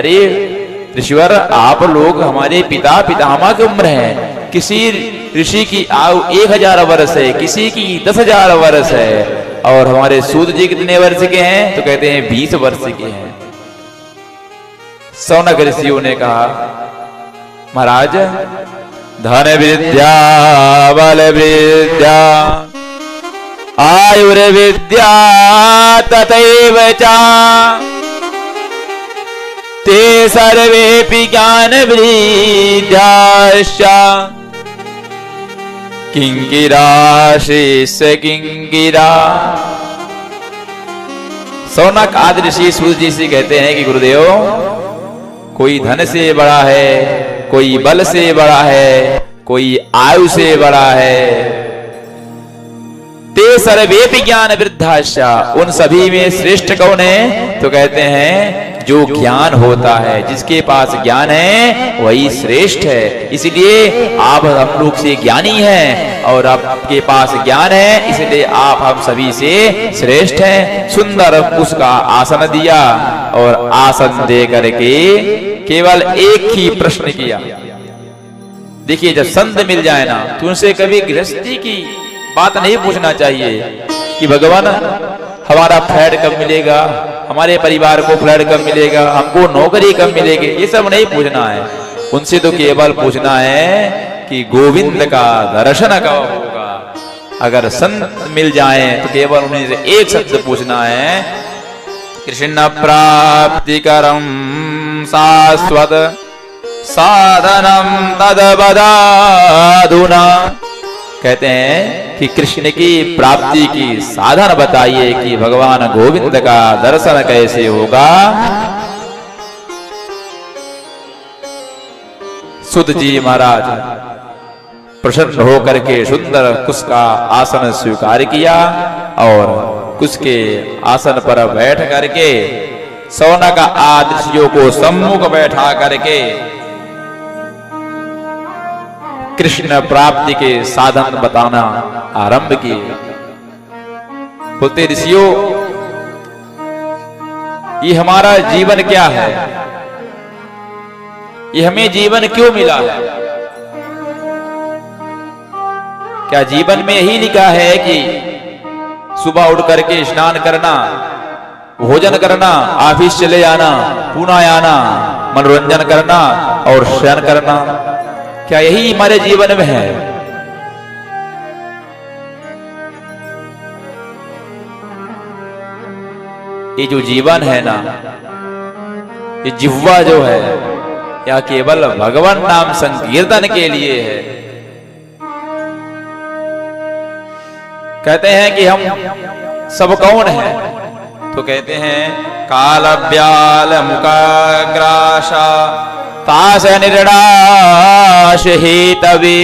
अरे ऋषिवर, आप लोग हमारे पिता पितामह की उम्र है। किसी ऋषि की आयु 1000 वर्ष है, किसी की 10,000 वर्ष है, और हमारे सूत जी कितने वर्ष के हैं? तो कहते हैं 20 वर्ष के हैं। सौनक ऋषियों ने कहा, महाराज, धन विद्या बल विद्या आयुर्विद्या तथैव च ते सर्वेऽपि ज्ञान विद्याश्च किंकिरा शिष्य किंकिरा। सौनक आदि ऋषि सूत जी से कहते हैं कि गुरुदेव, कोई धन से बड़ा है, कोई बल से बड़ा है, कोई आयु से बड़ा है। ते सर्वेपि ज्ञान वृद्धाश्चा, उन सभी में श्रेष्ठ कौन है? तो कहते हैं जो ज्ञान होता है, जिसके पास ज्ञान है वही श्रेष्ठ है। इसलिए आप हम लोग से ज्ञानी हैं और आपके पास ज्ञान है, इसलिए आप हम सभी से श्रेष्ठ हैं। सुंदर उसका आसन दिया और आसन दे करके केवल एक ही प्रश्न किया। देखिए, जब संत मिल जाए ना तो उनसे कभी गृहस्थी की बात नहीं पूछना चाहिए कि भगवान हमारा फ्लैट कब मिलेगा, हमारे परिवार को फ्लैट कब मिलेगा, हमको नौकरी कब मिलेगी, ये सब नहीं पूछना है। उनसे तो केवल पूछना है कि गोविंद का दर्शन कब होगा। अगर संत मिल जाए तो केवल उन्हीं से एक शब्द पूछना है, कृष्ण प्राप्तिकरम शाश्वत साधनम तद्वदाधुना। कहते हैं कि कृष्ण की प्राप्ति की साधन बताइए कि भगवान गोविंद का दर्शन कैसे होगा। सुत जी महाराज प्रसन्न होकर के सुंदर कुश का आसन स्वीकार किया और कुश के आसन पर बैठ करके सौनक आदि ऋषियों को सम्मुख बैठा करके कृष्ण प्राप्ति के साधन बताना आरंभ किए। बोलते, ऋषियों, ये हमारा जीवन क्या है, ये हमें जीवन क्यों मिला है? क्या जीवन में यही लिखा है कि सुबह उठ करके स्नान करना, भोजन करना, ऑफिस चले जाना, पुनः आना, मनोरंजन करना और शयन करना? क्या यही हमारे जीवन में है? ये जो जीवन है ना, ये जिह्वा जो है, या केवल भगवान नाम संकीर्तन के लिए है। कहते हैं कि हम सब कौन हैं? तो कहते हैं काल ब्याल मुकाग्राशा तास निर्णाश ही तभी।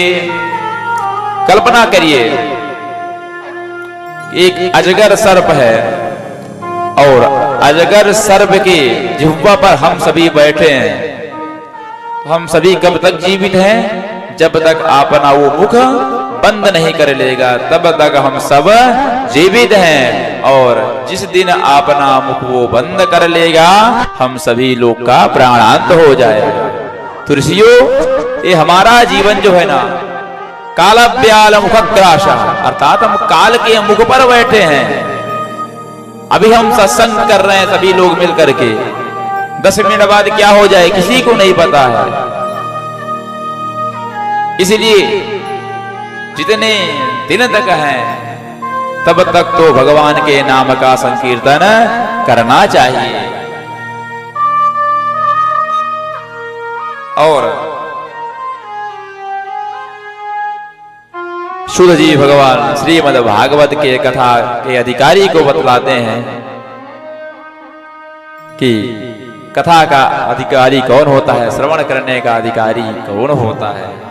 कल्पना करिए, एक अजगर सर्प है और अजगर सर्प के जिह्वा पर हम सभी बैठे हैं। हम सभी कब तक जीवित हैं? जब तक अपना वो मुख बंद नहीं कर लेगा तब तक हम सब जीवित हैं, और जिस दिन अपना मुख वो बंद कर लेगा हम सभी लोग का प्राणांत हो जाएगा। तो ऋषियों, ये हमारा जीवन जो है ना, कालव्याल मुखग्रासा, अर्थात हम काल के मुख पर बैठे हैं। अभी हम सत्संग कर रहे हैं सभी लोग मिल करके, 10 मिनट बाद क्या हो जाए किसी को नहीं पता है। इसलिए जितने दिन तक हैं तब तक तो भगवान के नाम का संकीर्तन करना चाहिए। और शुद्ध जी भगवान श्रीमद् भागवत के कथा के अधिकारी को बतलाते हैं कि कथा का अधिकारी कौन होता है, श्रवण करने का अधिकारी कौन होता है।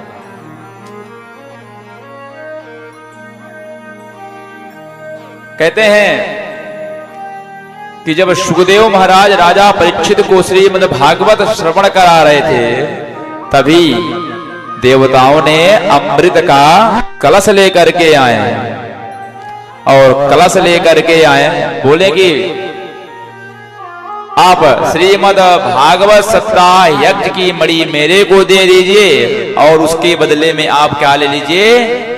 कहते हैं कि जब सुखदेव महाराज राजा परीक्षित को श्रीमद् भागवत श्रवण करा रहे थे, तभी देवताओं ने अमृत का कलश लेकर के आए और कलश लेकर के आए। बोले कि आप श्रीमद् भागवत सप्ताह यज्ञ की मणि मेरे को दे दीजिए और उसके बदले में आप क्या ले लीजिए,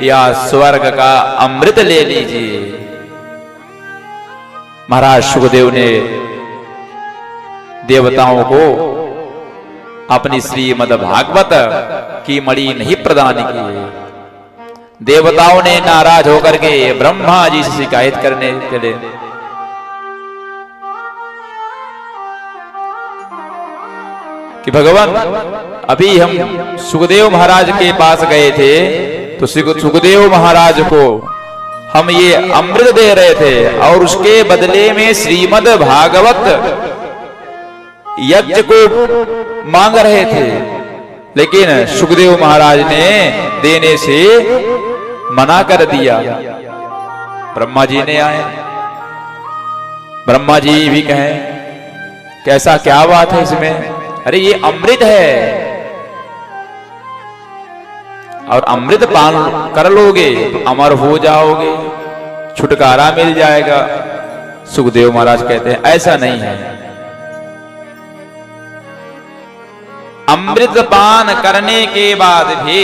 या स्वर्ग का अमृत ले लीजिए। महाराज सुखदेव ने देवताओं को अपनी श्रीमद् भागवत की मणि नहीं प्रदान की। देवताओं ने नाराज होकर के ब्रह्मा जी से शिकायत करने चले। कि भगवान, अभी हम सुखदेव महाराज के पास गए थे तो सुखदेव महाराज को हम ये अमृत दे रहे थे और उसके बदले में श्रीमद् भागवत यज्ञ को मांग रहे थे, लेकिन सुखदेव महाराज ने देने से मना कर दिया। ब्रह्मा जी ने आए, ब्रह्मा जी भी कहें कैसा, क्या बात है इसमें? अरे ये अमृत है और अमृत पान कर लोगे तो अमर हो जाओगे, छुटकारा मिल जाएगा। सुखदेव महाराज कहते हैं ऐसा नहीं है। अमृत पान करने के बाद भी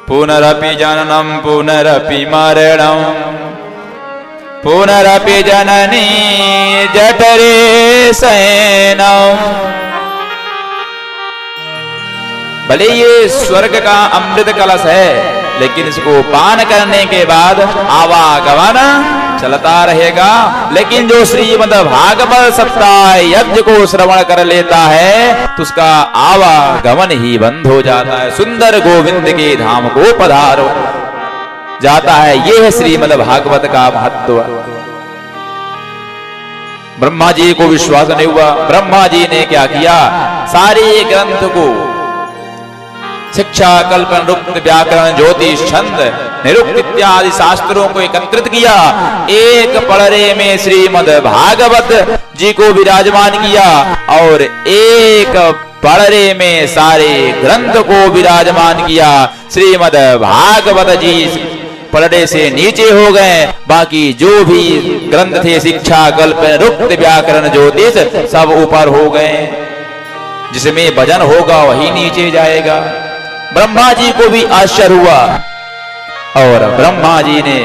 पुनरपि जननम पुनरपि मरणम पुनरपि जननी जठरे शयनम। भले ये स्वर्ग का अमृत कलश है, लेकिन इसको पान करने के बाद आवागमन चलता रहेगा। लेकिन जो श्रीमद् भागवत सप्ताह यज्ञ को श्रवण कर लेता है तो उसका आवागमन ही बंद हो जाता है। सुंदर गोविंद के धाम को पधारो जाता है। यह है श्रीमद् भागवत का महत्व। ब्रह्मा जी को विश्वास नहीं हुआ। ब्रह्मा जी ने क्या किया, सारे ग्रंथ को शिक्षा, कल्पन, रुक्त, व्याकरण, ज्योतिष, छंद, निरुक्त इत्यादि शास्त्रों को एकत्रित किया। एक पड़रे में श्रीमद् भागवत जी को विराजमान किया और एक पड़रे में सारे ग्रंथ को विराजमान किया। श्रीमद् भागवत जी पलड़े से नीचे हो गए, बाकी जो भी ग्रंथ थे शिक्षा, कल्पन, रुक्त, व्याकरण, ज्योतिष सब ऊपर हो गए। जिसमें भजन होगा वही नीचे जाएगा। ब्रह्मा जी को भी आश्चर्य हुआ और ब्रह्मा जी ने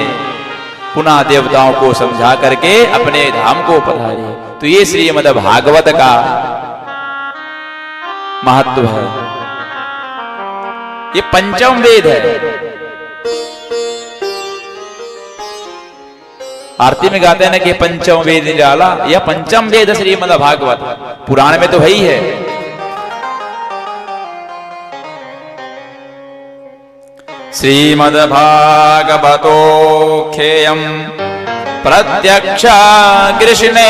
पुनः देवताओं को समझा करके अपने धाम को पधारे। तो ये श्रीमद् भागवत का महत्व है। ये पंचम वेद है। आरती में गाते हैं ना कि पंचम वेद निराला, यह पंचम वेद श्रीमद् भागवत। पुराण में तो है ही है। श्रीमद् भागवतोऽख्येयं प्रत्यक्ष कृष्णेहि।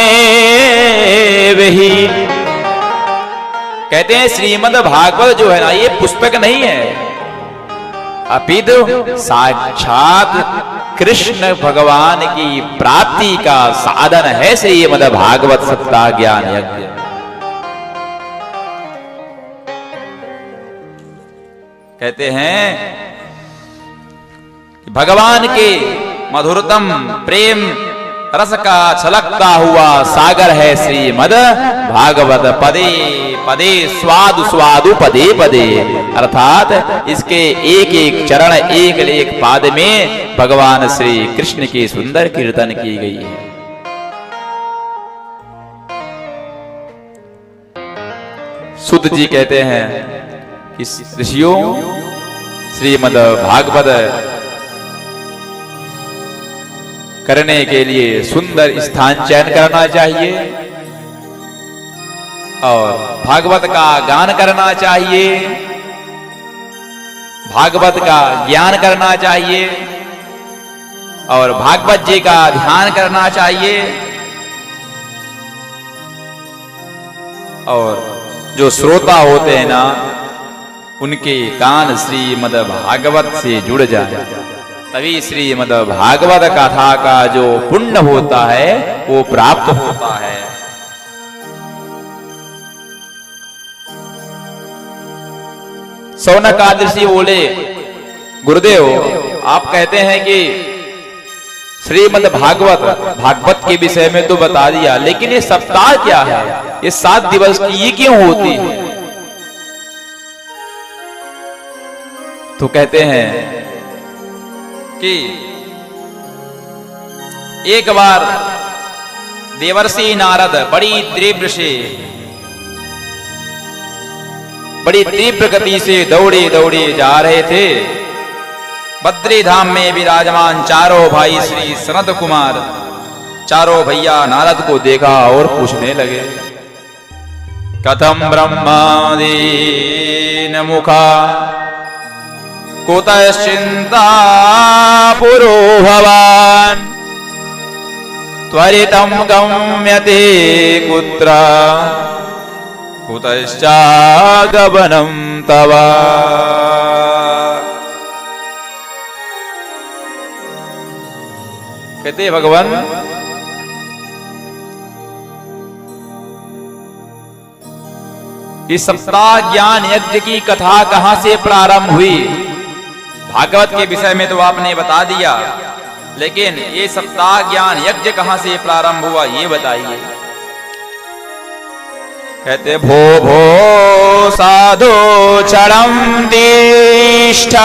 कहते हैं श्रीमद् भागवत जो है ना, ये पुस्तक नहीं है, अपितु साक्षात कृष्ण भगवान की प्राप्ति का साधन है श्रीमद् भागवत सप्ताह ज्ञान यज्ञ। कहते हैं भगवान के मधुरतम प्रेम रस का छलकता हुआ सागर है श्रीमद् भागवत। पदे पदे स्वादु स्वादु पदे पदे, अर्थात इसके एक एक चरण, एक एक पाद में भगवान श्री कृष्ण की सुंदर कीर्तन की गई है। सुत जी कहते हैं कि ऋषियों, श्रीमद् भागवत करने के लिए सुंदर स्थान चयन करना चाहिए और भागवत का गान करना चाहिए, भागवत का ज्ञान करना चाहिए और भागवत जी का ध्यान करना चाहिए। और जो श्रोता होते हैं ना, उनके कान श्रीमद् भागवत से जुड़ जाए, तभी श्रीमद् भागवत कथा का जो पुण्य होता है वो प्राप्त होता है। सौनकादि ऋषि बोले, गुरुदेव आप कहते हैं कि श्रीमद् भागवत के विषय में तो बता दिया, लेकिन ये सप्ताह क्या है, ये 7 दिवस की ये क्यों होती है? तो कहते हैं कि एक बार देवर्षि नारद बड़ी तीव्र गति से दौड़े दौड़े जा रहे थे। बद्री धाम में विराजमान चारों भाई श्री सनत कुमार, चारों भैया नारद को देखा और पूछने लगे, कथम ब्रह्मादीन मुखा कुतश्चिंता पुरो भवान त्वरितं गम्यते कुत्र कुतश्चागमनं तव। कहते भगवान, इस सप्ताह ज्ञान यज्ञ की कथा कहां से प्रारंभ हुई? भागवत के विषय में तो आपने बता दिया, लेकिन ये सप्ताह ज्ञान यज्ञ कहां से प्रारंभ हुआ ये बताइए। कहते भो भो साधो क्षणं तिष्ठ